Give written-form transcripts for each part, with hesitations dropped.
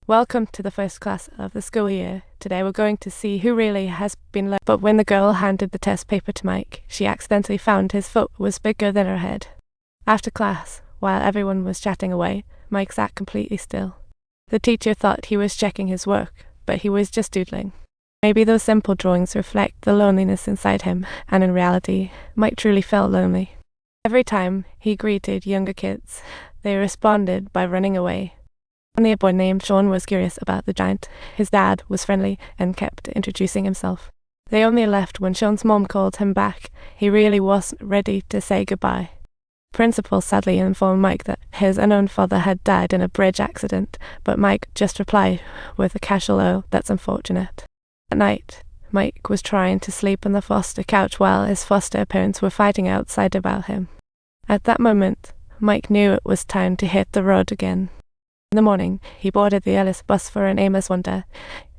Welcome to the first class of the school year. Today we're going to see who really has been learning. But when the girl handed the test paper to Mike, she accidentally found his foot was bigger than her head. After class, while everyone was chatting away, Mike sat completely still. The teacher thought he was checking his work, but he was just doodling. Maybe those simple drawings reflect the loneliness inside him, and in reality, Mike truly felt lonely. Every time he greeted younger kids, they responded by running away. Only a boy named Sean was curious about the giant. His dad was friendly and kept introducing himself. They only left when Sean's mom called him back. He really wasn't ready to say goodbye. Principal sadly informed Mike that his unknown father had died in a bridge accident, but Mike just replied with a casual "Oh, that's unfortunate." At night, Mike was trying to sleep on the foster couch while his foster parents were fighting outside about him. At that moment, Mike knew it was time to hit the road again. In the morning, he boarded the earliest bus for an aimless wander,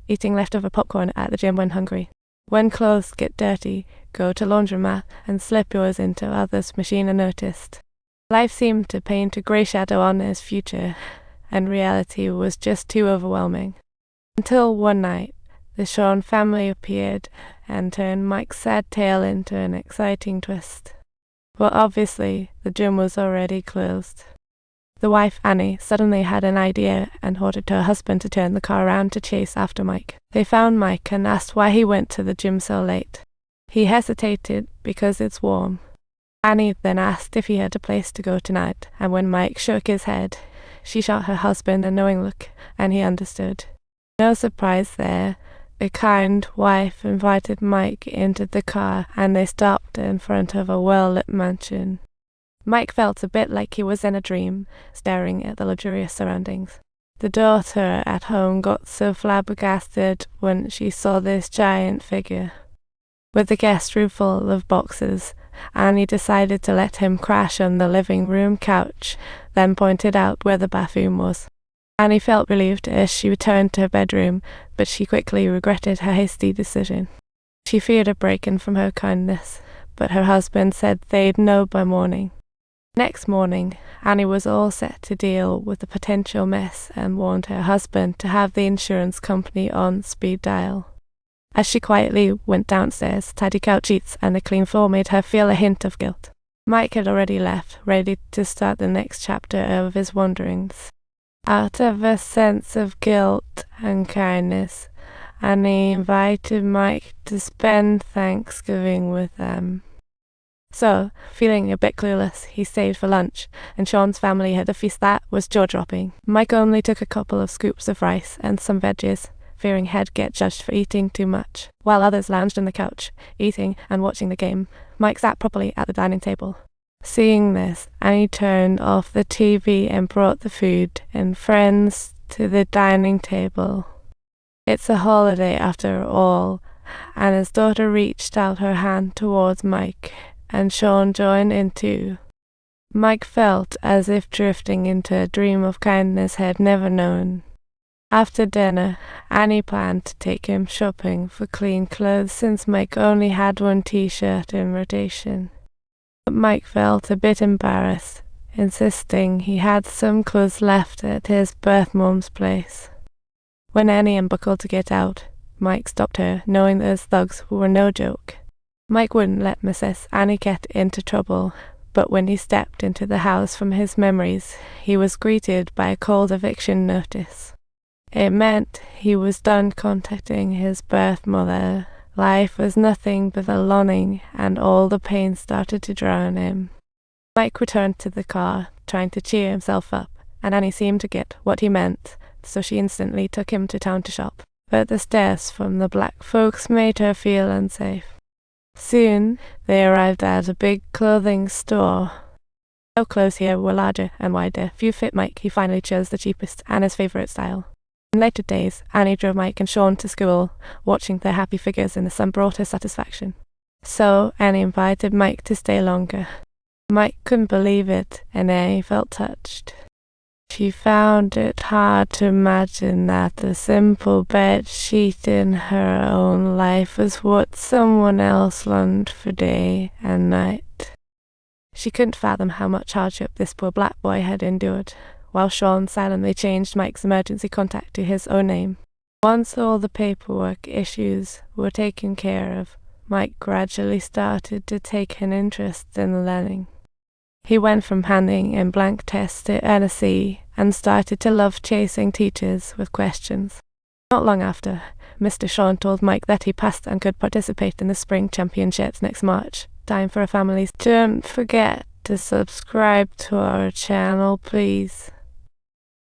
eating leftover popcorn at the gym when hungry. When clothes get dirty, go to laundromat and slip yours into others' machine unnoticed. Life seemed to paint a grey shadow on his future, and reality was just too overwhelming. Until one night, the Sean family appeared and turned Mike's sad tale into an exciting twist. Well, obviously, the gym was already closed. The wife, Annie, suddenly had an idea and ordered her husband to turn the car around to chase after Mike. They found Mike and asked why he went to the gym so late. He hesitated because it's warm. Annie then asked if he had a place to go tonight, and when Mike shook his head, she shot her husband a knowing look, and he understood. No surprise there. The kind wife invited Mike into the car, and they stopped in front of a well-lit mansion. Mike felt a bit like he was in a dream, staring at the luxurious surroundings. The daughter at home got so flabbergasted when she saw this giant figure. With the guest room full of boxes, Annie decided to let him crash on the living room couch, then pointed out where the bathroom was. Annie felt relieved as she returned to her bedroom, but she quickly regretted her hasty decision. She feared a break-in from her kindness, but her husband said they'd know by morning. Next morning, Annie was all set to deal with the potential mess and warned her husband to have the insurance company on speed dial. As she quietly went downstairs, tidy couch sheets and a clean floor made her feel a hint of guilt. Mike had already left, ready to start the next chapter of his wanderings. Out of a sense of guilt and kindness, Annie invited Mike to spend Thanksgiving with them. So, feeling a bit clueless, he stayed for lunch, and Sean's family had a feast that was jaw-dropping. Mike only took a couple of scoops of rice and some veggies, fearing he'd get judged for eating too much. While others lounged on the couch, eating and watching the game, Mike sat properly at the dining table. Seeing this, Annie turned off the TV and brought the food and friends to the dining table. It's a holiday after all, and his daughter reached out her hand towards Mike, and Sean joined in too. Mike felt as if drifting into a dream of kindness he had never known. After dinner, Annie planned to take him shopping for clean clothes since Mike only had one t-shirt in rotation. But Mike felt a bit embarrassed, insisting he had some clothes left at his birth mom's place. When Annie unbuckled to get out, Mike stopped her, knowing those thugs were no joke. Mike wouldn't let Mrs. Annie get into trouble, but when he stepped into the house from his memories, he was greeted by a cold eviction notice. It meant he was done contacting his birth mother. Life was nothing but a longing, and all the pain started to drown him. Mike returned to the car, trying to cheer himself up, and Annie seemed to get what he meant, so she instantly took him to town to shop. But the stares from the black folks made her feel unsafe. Soon, they arrived at a big clothing store. No clothes here were larger and wider. Few fit Mike. He finally chose the cheapest and his favourite style. In later days, Annie drove Mike and Sean to school. Watching their happy figures in the sun brought her satisfaction. So, Annie invited Mike to stay longer. Mike couldn't believe it, and Annie felt touched. She found it hard to imagine that the simple bed sheet in her own life was what someone else longed for day and night. She couldn't fathom how much hardship this poor black boy had endured. while Sean silently changed Mike's emergency contact to his own name. Once all the paperwork issues were taken care of, Mike gradually started to take an interest in learning. He went from handing in blank tests to earn a C and started to love chasing teachers with questions. Not long after, Mr. Sean told Mike that he passed and could participate in the spring championships next March. Time for a family. Don't forget to subscribe to our channel, please.